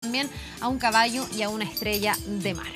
También a un caballo y a una estrella de mar.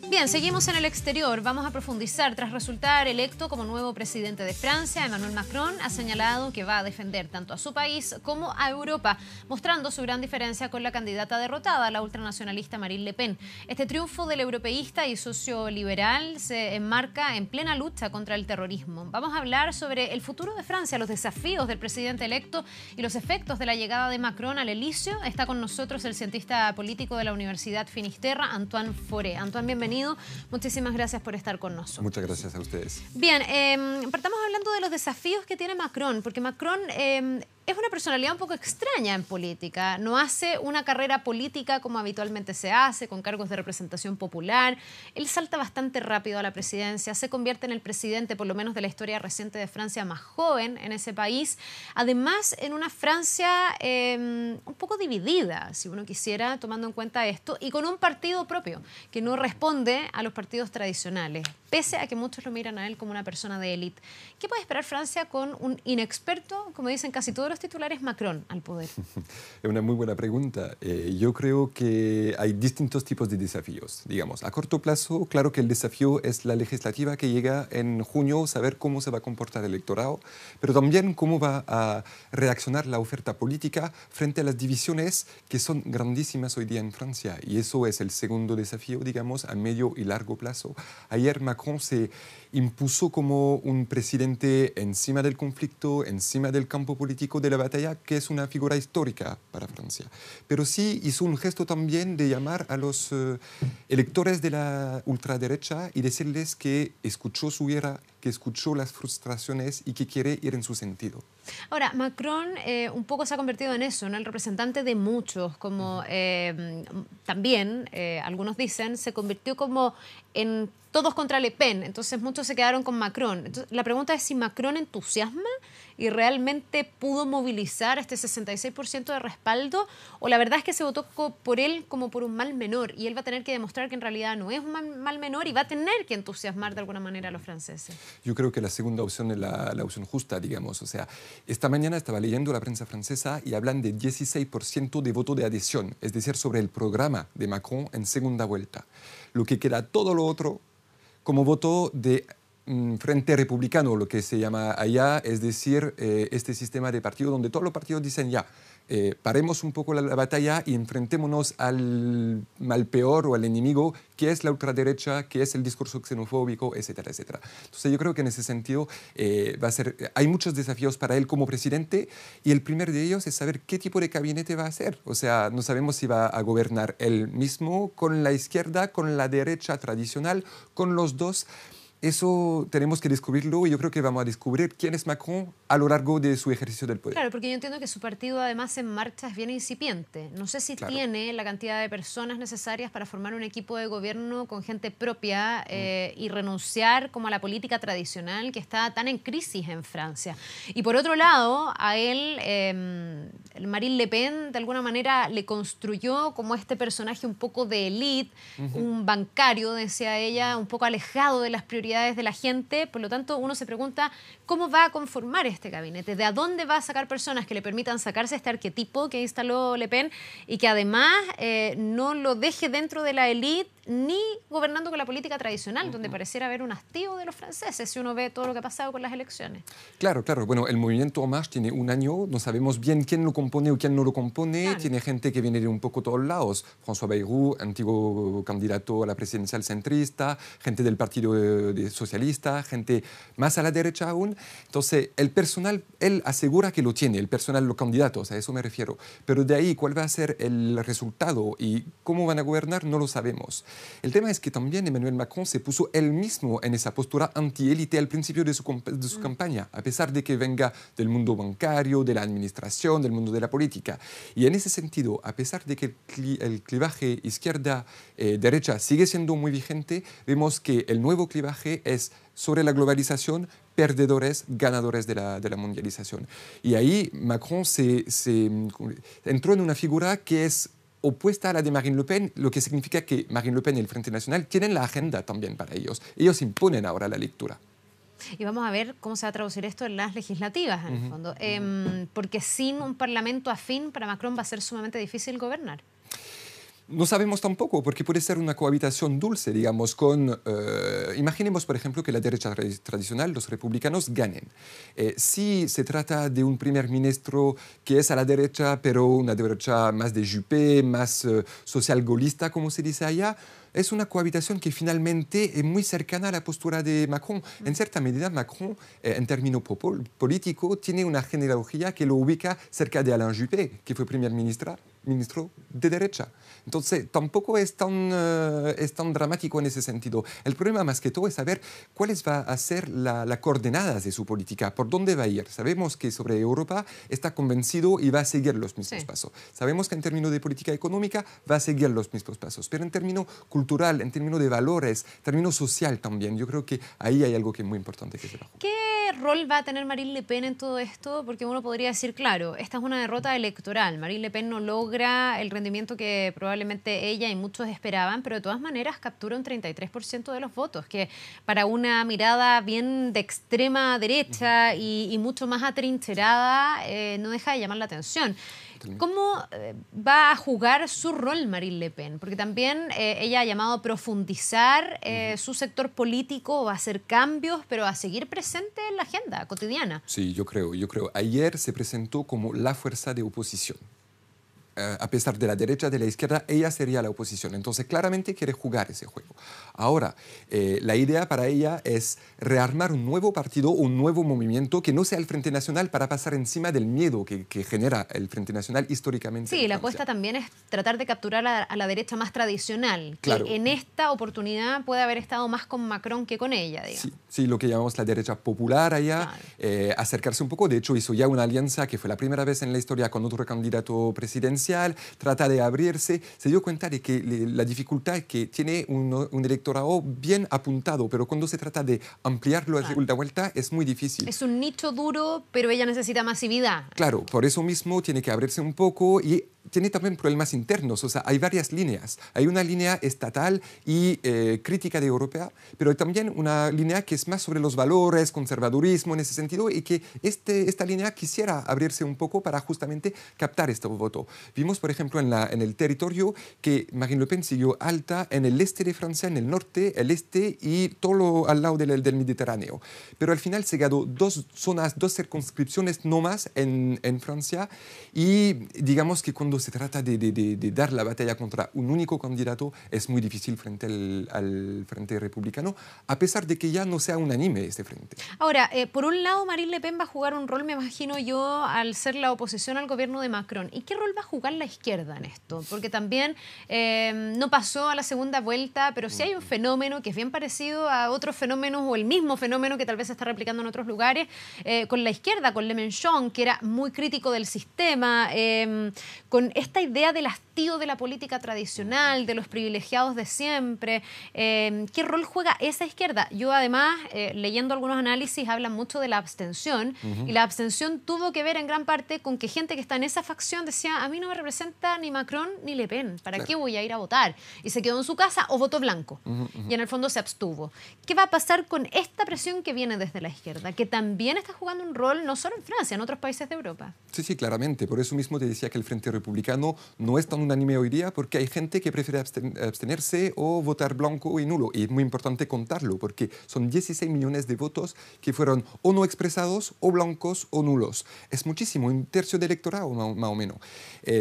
Bien, seguimos en el exterior. Vamos a profundizar. Tras resultar electo como nuevo presidente de Francia, Emmanuel Macron ha señalado que va a defender tanto a su país como a Europa, mostrando su gran diferencia con la candidata derrotada, la ultranacionalista Marine Le Pen. Este triunfo del europeísta y socio liberal se enmarca en plena lucha contra el terrorismo. Vamos a hablar sobre el futuro de Francia, los desafíos del presidente electo y los efectos de la llegada de Macron al Elíseo. Está con nosotros el cientista político de la Universidad Finisterra, Antoine Fauré. Antoine, bienvenido. Muchísimas gracias por estar con nosotros. Muchas gracias a ustedes. Bien, partamos hablando de los desafíos que tiene Macron, porque Macron es una personalidad un poco extraña en política. No hace una carrera política como habitualmente se hace, con cargos de representación popular. Él salta bastante rápido a la presidencia, se convierte en el presidente, por lo menos de la historia reciente de Francia, más joven en ese país. Además, en una Francia un poco dividida, si uno quisiera, tomando en cuenta esto, y con un partido propio que no responde a los partidos tradicionales, pese a que muchos lo miran a él como una persona de élite. ¿Qué puede esperar Francia con un inexperto, como dicen casi todos los titulares, Macron al poder? Es una muy buena pregunta. Yo creo que hay distintos tipos de desafíos. Digamos, a corto plazo, claro que el desafío es la legislativa que llega en junio, saber cómo se va a comportar el electorado, pero también cómo va a reaccionar la oferta política frente a las divisiones que son grandísimas hoy día en Francia. Y eso es el segundo desafío, digamos, a medio y largo plazo. Ayer Macron se impuso como un presidente encima del conflicto, encima del campo político de la batalla, que es una figura histórica para Francia. Pero sí hizo un gesto también de llamar a los electores de la ultraderecha y decirles que escuchó su ira, que escuchó las frustraciones y que quiere ir en su sentido. Ahora, Macron un poco se ha convertido en eso, ¿no? El representante de muchos, como también, algunos dicen, se convirtió como en todos contra Le Pen, entonces muchos se quedaron con Macron. Entonces, la pregunta es si Macron entusiasma y realmente pudo movilizar este 66% de respaldo, o la verdad es que se votó por él como por un mal menor y él va a tener que demostrar que en realidad no es un mal menor y va a tener que entusiasmar de alguna manera a los franceses. Yo creo que la segunda opción es la opción justa, digamos. O sea, esta mañana estaba leyendo la prensa francesa y hablan de 16% de voto de adhesión, es decir, sobre el programa de Macron en segunda vuelta. Lo que queda todo lo otro como voto de Frente Republicano, lo que se llama allá, es decir, este sistema de partido donde todos los partidos dicen ya, paremos un poco la batalla y enfrentémonos al mal peor o al enemigo, que es la ultraderecha, que es el discurso xenofóbico, etcétera, etcétera. Entonces yo creo que en ese sentido hay muchos desafíos para él como presidente y el primer de ellos es saber qué tipo de gabinete va a hacer. O sea, no sabemos si va a gobernar él mismo con la izquierda, con la derecha tradicional, con los dos. Eso tenemos que descubrirlo y yo creo que vamos a descubrir quién es Macron a lo largo de su ejercicio del poder. Claro, porque yo entiendo que su partido además en marcha es bien incipiente. No sé si tiene la cantidad de personas necesarias para formar un equipo de gobierno con gente propia y renunciar como a la política tradicional que está tan en crisis en Francia. Y por otro lado, a él, Marine Le Pen de alguna manera le construyó como este personaje un poco de élite, un bancario, decía ella, un poco alejado de las prioridades de la gente. Por lo tanto, uno se pregunta cómo va a conformar este gabinete, de a dónde va a sacar personas que le permitan sacarse este arquetipo que instaló Le Pen y que además no lo deje dentro de la élite ni gobernando con la política tradicional, donde pareciera haber un hastío de los franceses si uno ve todo lo que ha pasado con las elecciones. Claro, claro. Bueno, el movimiento En Marche tiene un año, no sabemos bien quién lo compone o quién no lo compone. Claro. Tiene gente que viene de un poco todos lados. François Bayrou, antiguo candidato a la presidencial centrista, gente del Partido Socialista, gente más a la derecha aún. Entonces, el personal, él asegura que lo tiene, el personal, los candidatos, a eso me refiero. Pero de ahí, ¿cuál va a ser el resultado y cómo van a gobernar? No lo sabemos. El tema es que también Emmanuel Macron se puso él mismo en esa postura anti-élite al principio de su campaña, a pesar de que venga del mundo bancario, de la administración, del mundo de la política. Y en ese sentido, a pesar de que el clivaje izquierda-derecha sigue siendo muy vigente, vemos que el nuevo clivaje es sobre la globalización, perdedores, ganadores de la mundialización. Y ahí Macron se entró en una figura que es opuesta a la de Marine Le Pen, lo que significa que Marine Le Pen y el Frente Nacional tienen la agenda también para ellos. Ellos imponen ahora la lectura. Y vamos a ver cómo se va a traducir esto en las legislativas, en el fondo. Porque sin un parlamento afín, para Macron va a ser sumamente difícil gobernar. No sabemos tampoco, porque puede ser una cohabitación dulce, digamos, imaginemos, por ejemplo, que la derecha tradicional, los republicanos, ganen. Si se trata de un primer ministro que es a la derecha, pero una derecha más de Juppé, más social gaullista, como se dice allá, es una cohabitación que finalmente es muy cercana a la postura de Macron. En cierta medida, Macron, en términos políticos, tiene una genealogía que lo ubica cerca de Alain Juppé, que fue primer ministro de derecha. Entonces, tampoco es tan dramático en ese sentido. El problema más que todo es saber cuáles va a ser las coordenadas de su política, por dónde va a ir. Sabemos que sobre Europa está convencido y va a seguir los mismos pasos. Sabemos que en términos de política económica va a seguir los mismos pasos, pero en términos cultural, en términos de valores, en términos social también, yo creo que ahí hay algo que es muy importante que se va a jugar. ¿Qué rol va a tener Marine Le Pen en todo esto? Porque uno podría decir, claro, esta es una derrota electoral. Marine Le Pen no logra el rendimiento que probablemente ella y muchos esperaban, pero de todas maneras captura un 33% de los votos, que para una mirada bien de extrema derecha y mucho más atrincherada no deja de llamar la atención. ¿Cómo va a jugar su rol Marine Le Pen? Porque también ella ha llamado a profundizar su sector político, va a hacer cambios, pero a seguir presente en la agenda cotidiana. Sí, yo creo. Ayer se presentó como la fuerza de oposición. A pesar de la derecha, de la izquierda, ella sería la oposición. Entonces, claramente quiere jugar ese juego. Ahora, la idea para ella es rearmar un nuevo partido, un nuevo movimiento que no sea el Frente Nacional para pasar encima del miedo que genera el Frente Nacional históricamente. Sí, la apuesta también es tratar de capturar a la derecha más tradicional, claro, que en esta oportunidad puede haber estado más con Macron que con ella, digamos. Sí, lo que llamamos la derecha popular allá, claro. Acercarse un poco. De hecho, hizo ya una alianza que fue la primera vez en la historia con otro candidato presidencial. Trata de abrirse, se dio cuenta de que la dificultad es que tiene un electorado bien apuntado, pero cuando se trata de ampliarlo a segunda vuelta es muy difícil. Es un nicho duro, pero ella necesita masividad. Claro, por eso mismo tiene que abrirse un poco y tiene también problemas internos, o sea, hay varias líneas. Hay una línea estatal y crítica de europea, pero hay también una línea que es más sobre los valores, conservadurismo en ese sentido, y que esta línea quisiera abrirse un poco para justamente captar este voto. Vimos, por ejemplo, en el territorio que Marine Le Pen siguió alta en el este de Francia, en el norte, el este y todo al lado del Mediterráneo. Pero al final se ganó dos circunscripciones no más en Francia, y digamos que cuando se trata de dar la batalla contra un único candidato es muy difícil frente al Frente Republicano, a pesar de que ya no sea unánime este frente. Ahora, por un lado, Marine Le Pen va a jugar un rol, me imagino yo, al ser la oposición al gobierno de Macron. ¿Y qué rol va a jugar la izquierda en esto? Porque también no pasó a la segunda vuelta, pero sí hay un fenómeno que es bien parecido a otros fenómenos o el mismo fenómeno que tal vez se está replicando en otros lugares, con la izquierda, con Le Mélenchon, que era muy crítico del sistema, con esta idea del hastío de la política tradicional, de los privilegiados de siempre. ¿Qué rol juega esa izquierda? Yo además, leyendo algunos análisis, hablan mucho de la abstención, y la abstención tuvo que ver en gran parte con que gente que está en esa facción decía, a mí no me representa ni Macron ni Le Pen, ¿para qué voy a ir a votar? Y se quedó en su casa o votó blanco, y en el fondo se abstuvo. ¿Qué va a pasar con esta presión que viene desde la izquierda, que también está jugando un rol no solo en Francia, en otros países de Europa? Sí, claramente. Por eso mismo te decía que el Frente Republicano no es tan unánime hoy día, porque hay gente que prefiere abstenerse o votar blanco y nulo. Y es muy importante contarlo, porque son 16 millones de votos que fueron o no expresados, o blancos, o nulos. Es muchísimo, un tercio del electorado más o menos.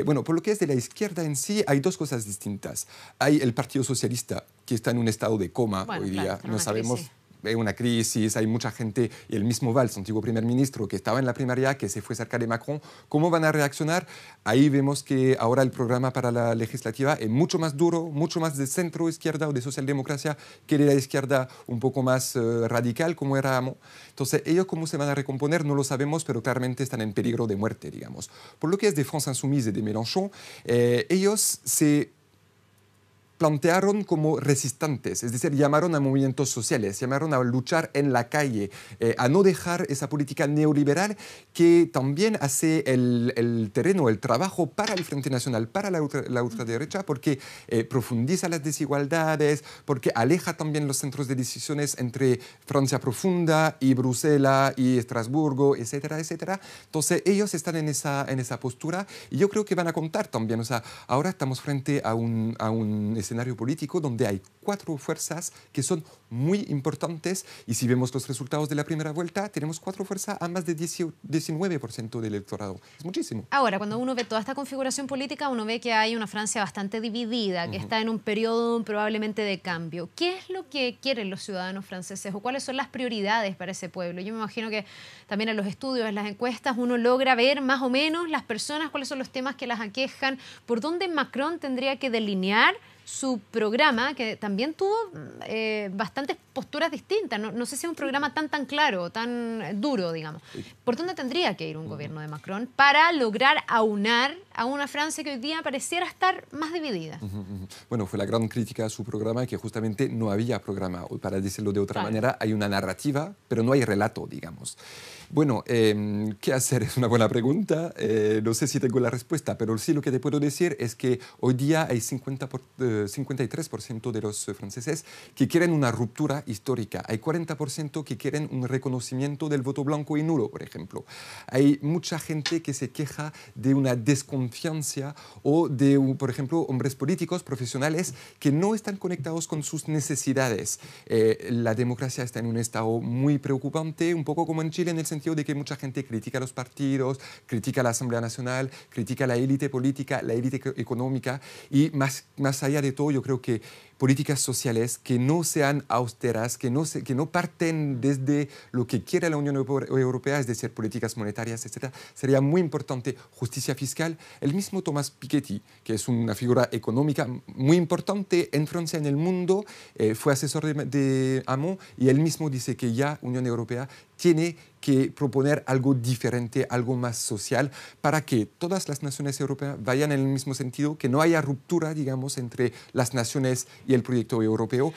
Bueno, por lo que es de la izquierda en sí, hay dos cosas distintas. Hay el Partido Socialista, que está en un estado de coma hoy día. No sabemos... Hay una crisis, hay mucha gente, y el mismo Valls, antiguo primer ministro, que estaba en la primaria, que se fue cerca de Macron. ¿Cómo van a reaccionar? Ahí vemos que ahora el programa para la legislativa es mucho más duro, mucho más de centro-izquierda o de socialdemocracia que de la izquierda un poco más radical, como era Hamon. Entonces, ellos cómo se van a recomponer no lo sabemos, pero claramente están en peligro de muerte, digamos. Por lo que es de France Insoumise y de Mélenchon, ellos se plantearon como resistentes, es decir, llamaron a movimientos sociales, llamaron a luchar en la calle, a no dejar esa política neoliberal que también hace el terreno, el trabajo para el Frente Nacional, para la ultraderecha, porque profundiza las desigualdades, porque aleja también los centros de decisiones entre Francia profunda y Bruselas y Estrasburgo, etcétera, etcétera. Entonces, ellos están en esa postura y yo creo que van a contar también. O sea, ahora estamos frente a un escenario político donde hay 4 fuerzas que son muy importantes y si vemos los resultados de la primera vuelta, tenemos 4 fuerzas a más de 19% del electorado. Es muchísimo. Ahora, cuando uno ve toda esta configuración política, uno ve que hay una Francia bastante dividida, que está en un periodo probablemente de cambio. ¿Qué es lo que quieren los ciudadanos franceses o cuáles son las prioridades para ese pueblo? Yo me imagino que también en los estudios, en las encuestas, uno logra ver más o menos las personas, cuáles son los temas que las aquejan, por dónde Macron tendría que delinear su programa, que también tuvo bastantes posturas distintas. No sé si es un programa tan claro, tan duro, digamos. ¿Por dónde tendría que ir un gobierno de Macron para lograr aunar a una Francia que hoy día pareciera estar más dividida? Bueno, fue la gran crítica a su programa que justamente no había programa. O para decirlo de otra manera, hay una narrativa, pero no hay relato, digamos. Bueno, ¿qué hacer? Es una buena pregunta. No sé si tengo la respuesta, pero sí lo que te puedo decir es que hoy día hay 53% de los franceses que quieren una ruptura histórica. Hay 40% que quieren un reconocimiento del voto blanco y nulo, por ejemplo. Hay mucha gente que se queja de una desconfianza o de, por ejemplo, hombres políticos, profesionales, que no están conectados con sus necesidades. La democracia está en un estado muy preocupante, un poco como en Chile, en el sentido de que mucha gente critica a los partidos, critica a la Asamblea Nacional, critica a la élite política, la élite económica y más allá de todo yo creo que políticas sociales que no sean austeras, que no parten desde lo que quiere la Unión Europea, es decir, políticas monetarias, etc. Sería muy importante justicia fiscal. El mismo Thomas Piketty, que es una figura económica muy importante en Francia, en el mundo, fue asesor de Hamon y él mismo dice que ya Unión Europea tiene que proponer algo diferente, algo más social, para que todas las naciones europeas vayan en el mismo sentido, que no haya ruptura, digamos, entre las naciones y el proyecto europeo.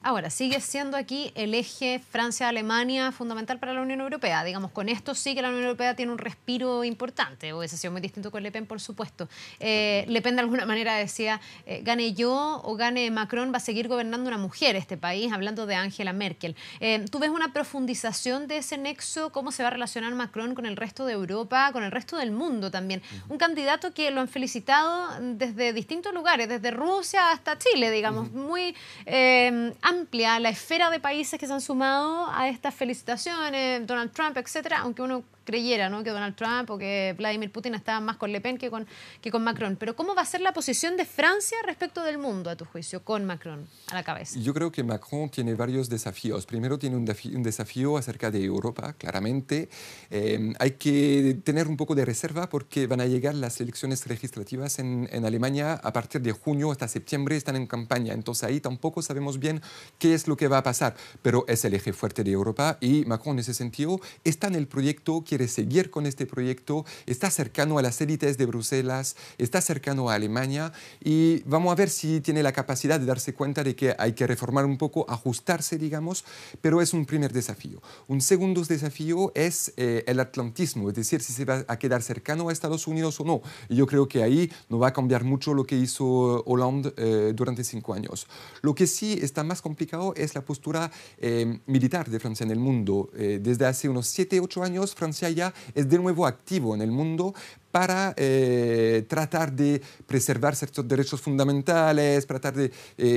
Ahora, sigue siendo aquí el eje Francia-Alemania fundamental para la Unión Europea. Digamos, con esto sí que la Unión Europea tiene un respiro importante. Hubiese sido muy distinto con Le Pen, por supuesto. Le Pen de alguna manera decía, gane yo o gane Macron, va a seguir gobernando una mujer este país, hablando de Angela Merkel. ¿Tú ves una profundización de ese nexo? ¿Cómo se va a relacionar Macron con el resto de Europa, con el resto del mundo también? Un candidato que lo han felicitado desde distintos lugares, desde Rusia hasta Chile, digamos, muy amplia la esfera de países que se han sumado a estas felicitaciones, Donald Trump, etcétera, aunque uno creyera, ¿no?, que Donald Trump o que Vladimir Putin estaban más con Le Pen que con Macron. Pero ¿cómo va a ser la posición de Francia respecto del mundo, a tu juicio, con Macron a la cabeza? Yo creo que Macron tiene varios desafíos. Primero tiene un desafío acerca de Europa, claramente. Hay que tener un poco de reserva porque van a llegar las elecciones legislativas en Alemania a partir de junio hasta septiembre, están en campaña. Entonces ahí tampoco sabemos bien qué es lo que va a pasar. Pero es el eje fuerte de Europa y Macron en ese sentido está en el proyecto, quiere seguir con este proyecto, está cercano a las élites de Bruselas, está cercano a Alemania y vamos a ver si tiene la capacidad de darse cuenta de que hay que reformar un poco, ajustarse, digamos, pero es un primer desafío. Un segundo desafío es el atlantismo, es decir, si se va a quedar cercano a Estados Unidos o no. Y yo creo que ahí no va a cambiar mucho lo que hizo Hollande durante 5 años. Lo que sí está más complicado es la postura militar de Francia en el mundo. Desde hace unos 7-8 años, Francia ya es de nuevo activo en el mundo para tratar de preservar ciertos derechos fundamentales, tratar de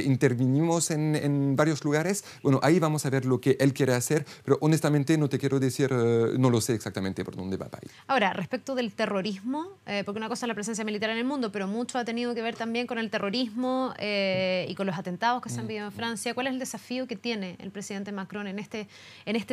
intervenimos en varios lugares. Bueno, ahí vamos a ver lo que él quiere hacer, pero honestamente no te quiero decir, no lo sé exactamente por dónde va a ir. Ahora, respecto del terrorismo, porque una cosa es la presencia militar en el mundo, pero mucho ha tenido que ver también con el terrorismo y con los atentados que se han vivido en Francia. ¿Cuál es el desafío que tiene el presidente Macron en este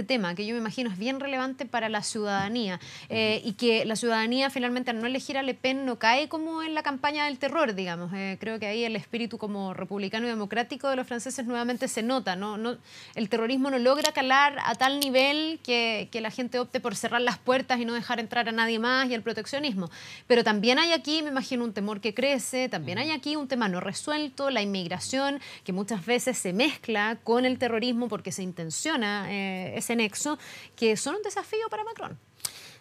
tema, que yo me imagino es bien relevante para la ciudadanía y que la ciudadanía finalmente al no elegir a Le Pen no cae como en la campaña del terror, digamos. Creo que ahí el espíritu como republicano y democrático de los franceses nuevamente se nota, ¿no? El terrorismo no logra calar a tal nivel que la gente opte por cerrar las puertas y no dejar entrar a nadie más, y el proteccionismo. Pero también hay aquí, me imagino, un temor que crece, también hay aquí un tema no resuelto, la inmigración, que muchas veces se mezcla con el terrorismo porque se intenciona ese nexo, que son un desafío para Macron.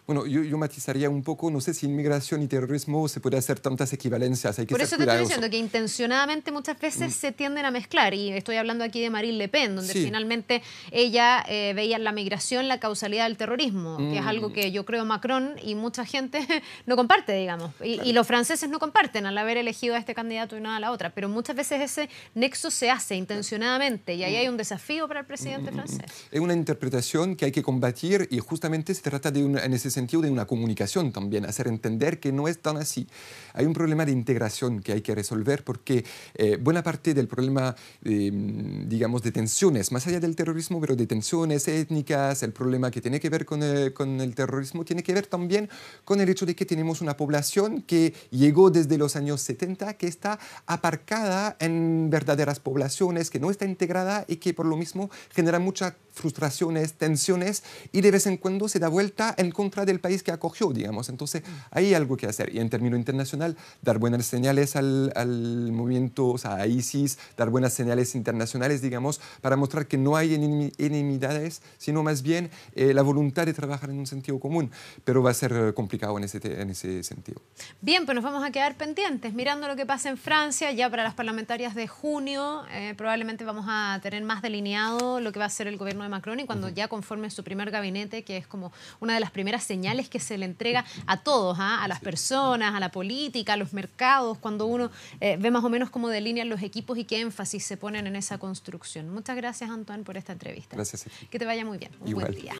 Bueno, yo matizaría un poco, no sé si inmigración y terrorismo se puede hacer tantas equivalencias, hay que Por ser eso te cuidadoso. estoy diciendo que intencionadamente muchas veces se tienden a mezclar, y estoy hablando aquí de Marine Le Pen, donde finalmente ella veía en la migración la causalidad del terrorismo, que es algo que yo creo Macron y mucha gente no comparte, digamos, y los franceses no comparten al haber elegido a este candidato y no a la otra, pero muchas veces ese nexo se hace intencionadamente, y ahí hay un desafío para el presidente francés. Es una interpretación que hay que combatir, y justamente se trata en ese sentido de una comunicación también, hacer entender que no es tan así. Hay un problema de integración que hay que resolver, porque buena parte del problema, digamos, de tensiones, más allá del terrorismo, pero de tensiones étnicas, el problema que tiene que ver con el terrorismo, tiene que ver también con el hecho de que tenemos una población que llegó desde los años 70, que está aparcada en verdaderas poblaciones, que no está integrada y que por lo mismo genera muchas frustraciones, tensiones, y de vez en cuando se da vuelta en contra del país que acogió, digamos. Entonces, hay algo que hacer. Y en términos internacional, dar buenas señales al movimiento, o sea, a ISIS, dar buenas señales internacionales, digamos, para mostrar que no hay enemidades, sino más bien la voluntad de trabajar en un sentido común. Pero va a ser complicado en ese sentido. Bien, pues nos vamos a quedar pendientes, mirando lo que pasa en Francia. Ya para las parlamentarias de junio, probablemente vamos a tener más delineado lo que va a ser el gobierno de Macron, y cuando ya conforme su primer gabinete, que es como una de las primeras señales que se le entrega a todos, a las personas, a la política, a los mercados, cuando uno ve más o menos cómo delinean los equipos y qué énfasis se ponen en esa construcción. Muchas gracias, Antoine, por esta entrevista. Gracias. Que te vaya muy bien. Un buen día.